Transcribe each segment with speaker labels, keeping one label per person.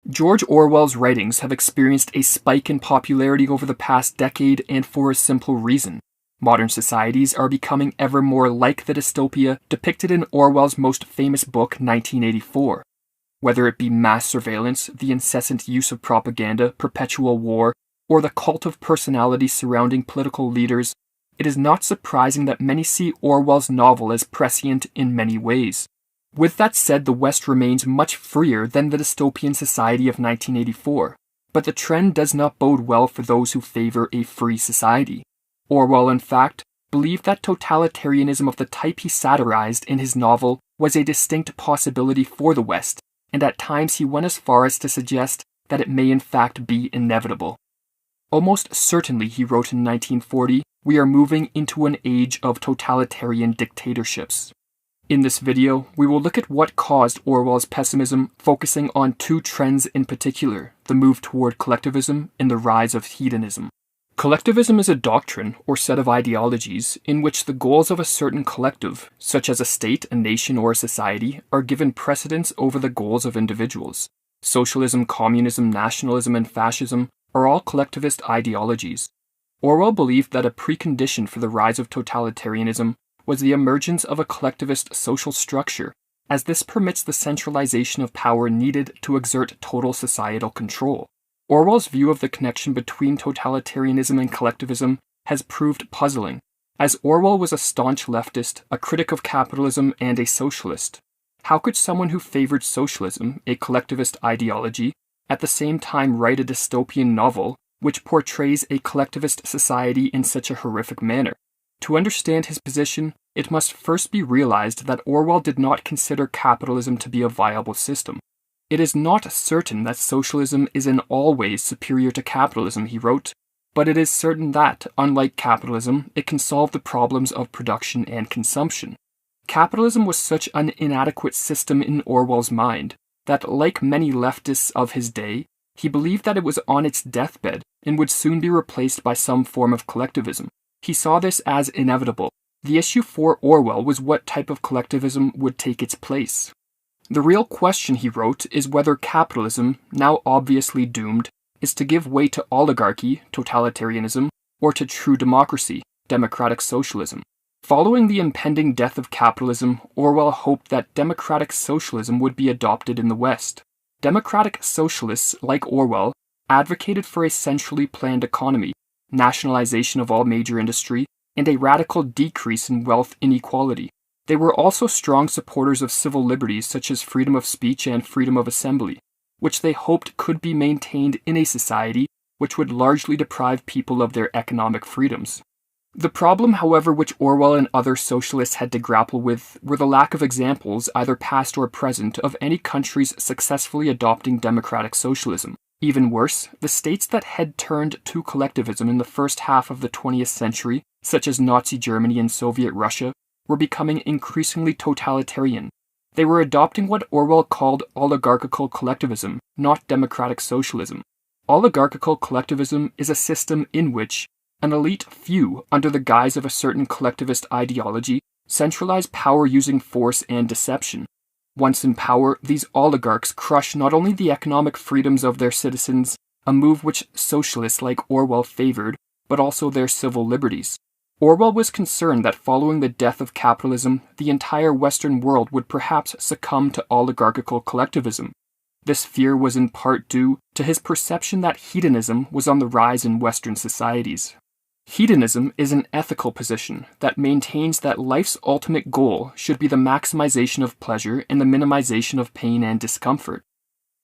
Speaker 1: George Orwell's writings have experienced a spike in popularity over the past decade, and for a simple reason. Modern societies are becoming ever more like the dystopia depicted in Orwell's most famous book, 1984. Whether it be mass surveillance, the incessant use of propaganda, perpetual war, or the cult of personality surrounding political leaders, it is not surprising that many see Orwell's novel as prescient in many ways. With that said, the West remains much freer than the dystopian society of 1984, but the trend does not bode well for those who favor a free society. Orwell, in fact, believed that totalitarianism of the type he satirized in his novel was a distinct possibility for the West, and at times he went as far as to suggest that it may in fact be inevitable. Almost certainly, he wrote in 1940, we are moving into an age of totalitarian dictatorships. In this video, we will look at what caused Orwell's pessimism, focusing on two trends in particular, the move toward collectivism and the rise of hedonism. Collectivism is a doctrine or set of ideologies in which the goals of a certain collective, such as a state, a nation, or a society, are given precedence over the goals of individuals. Socialism, communism, nationalism, and fascism are all collectivist ideologies. Orwell believed that a precondition for the rise of totalitarianism was the emergence of a collectivist social structure, as this permits the centralization of power needed to exert total societal control. Orwell's view of the connection between totalitarianism and collectivism has proved puzzling, as Orwell was a staunch leftist, a critic of capitalism, and a socialist. How could someone who favored socialism, a collectivist ideology, at the same time write a dystopian novel which portrays a collectivist society in such a horrific manner? To understand his position, it must first be realized that Orwell did not consider capitalism to be a viable system. It is not certain that socialism is in all ways superior to capitalism, he wrote, but it is certain that, unlike capitalism, it can solve the problems of production and consumption. Capitalism was such an inadequate system in Orwell's mind that, like many leftists of his day, he believed that it was on its deathbed and would soon be replaced by some form of collectivism. He saw this as inevitable. The issue for Orwell was what type of collectivism would take its place. The real question, he wrote, is whether capitalism, now obviously doomed, is to give way to oligarchy, totalitarianism, or to true democracy, democratic socialism. Following the impending death of capitalism, Orwell hoped that democratic socialism would be adopted in the West. Democratic socialists, like Orwell, advocated for a centrally planned economy, nationalization of all major industry, and a radical decrease in wealth inequality. They were also strong supporters of civil liberties such as freedom of speech and freedom of assembly, which they hoped could be maintained in a society which would largely deprive people of their economic freedoms. The problem, however, which Orwell and other socialists had to grapple with were the lack of examples, either past or present, of any countries successfully adopting democratic socialism. Even worse, the states that had turned to collectivism in the first half of the 20th century, such as Nazi Germany and Soviet Russia, were becoming increasingly totalitarian. They were adopting what Orwell called oligarchical collectivism, not democratic socialism. Oligarchical collectivism is a system in which an elite few, under the guise of a certain collectivist ideology, centralize power using force and deception. Once in power, these oligarchs crush not only the economic freedoms of their citizens, a move which socialists like Orwell favored, but also their civil liberties. Orwell was concerned that following the death of capitalism, the entire Western world would perhaps succumb to oligarchical collectivism. This fear was in part due to his perception that hedonism was on the rise in Western societies. Hedonism is an ethical position that maintains that life's ultimate goal should be the maximization of pleasure and the minimization of pain and discomfort.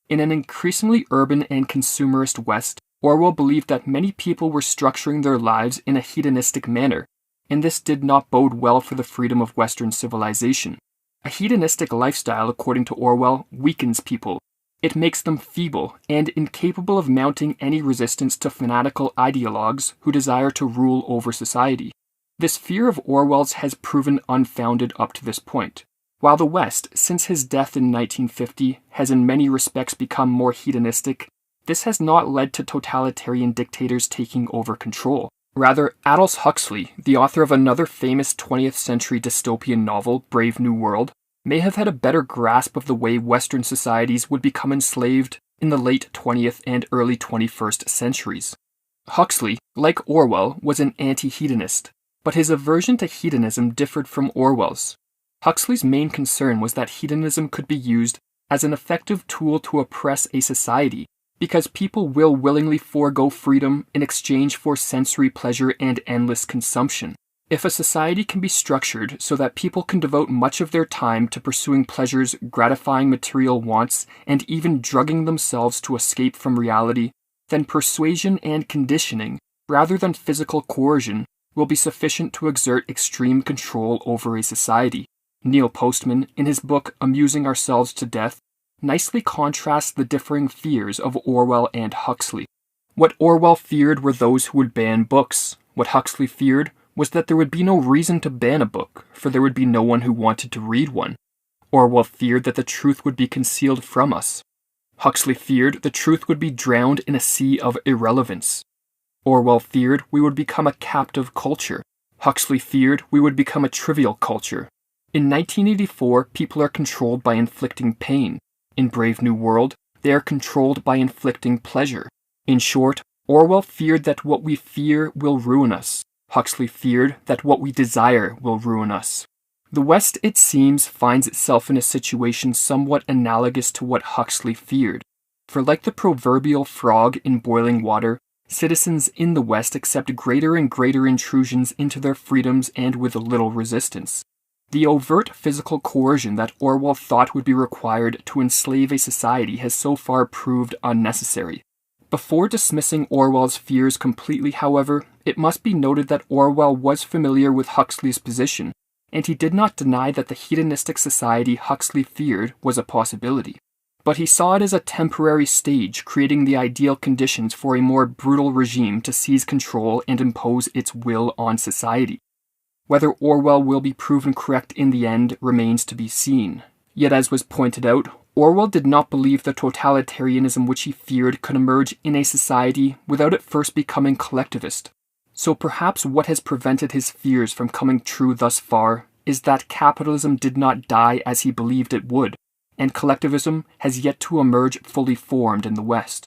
Speaker 1: In an increasingly urban and consumerist West, Orwell believed that many people were structuring their lives in a hedonistic manner, and this did not bode well for the freedom of Western civilization. A hedonistic lifestyle, according to Orwell, weakens people. It makes them feeble and incapable of mounting any resistance to fanatical ideologues who desire to rule over society. This fear of Orwell's has proven unfounded up to this point. While the West, since his death in 1950, has in many respects become more hedonistic, this has not led to totalitarian dictators taking over control. Rather, Aldous Huxley, the author of another famous 20th century dystopian novel, Brave New World, may have had a better grasp of the way Western societies would become enslaved in the late 20th and early 21st centuries. Huxley, like Orwell, was an anti-hedonist, but his aversion to hedonism differed from Orwell's. Huxley's main concern was that hedonism could be used as an effective tool to oppress a society, because people will willingly forego freedom in exchange for sensory pleasure and endless consumption. If a society can be structured so that people can devote much of their time to pursuing pleasures, gratifying material wants, and even drugging themselves to escape from reality, then persuasion and conditioning, rather than physical coercion, will be sufficient to exert extreme control over a society. Neil Postman, in his book Amusing Ourselves to Death, nicely contrasts the differing fears of Orwell and Huxley. What Orwell feared were those who would ban books. What Huxley feared was that there would be no reason to ban a book, for there would be no one who wanted to read one. Orwell feared that the truth would be concealed from us. Huxley feared the truth would be drowned in a sea of irrelevance. Orwell feared we would become a captive culture. Huxley feared we would become a trivial culture. In 1984, people are controlled by inflicting pain. In Brave New World, they are controlled by inflicting pleasure. In short, Orwell feared that what we fear will ruin us. Huxley feared that what we desire will ruin us. The West, it seems, finds itself in a situation somewhat analogous to what Huxley feared. For like the proverbial frog in boiling water, citizens in the West accept greater and greater intrusions into their freedoms and with little resistance. The overt physical coercion that Orwell thought would be required to enslave a society has so far proved unnecessary. Before dismissing Orwell's fears completely, however, it must be noted that Orwell was familiar with Huxley's position, and he did not deny that the hedonistic society Huxley feared was a possibility. But he saw it as a temporary stage, creating the ideal conditions for a more brutal regime to seize control and impose its will on society. Whether Orwell will be proven correct in the end remains to be seen. Yet, as was pointed out, Orwell did not believe the totalitarianism which he feared could emerge in a society without it first becoming collectivist. So perhaps what has prevented his fears from coming true thus far is that capitalism did not die as he believed it would, and collectivism has yet to emerge fully formed in the West.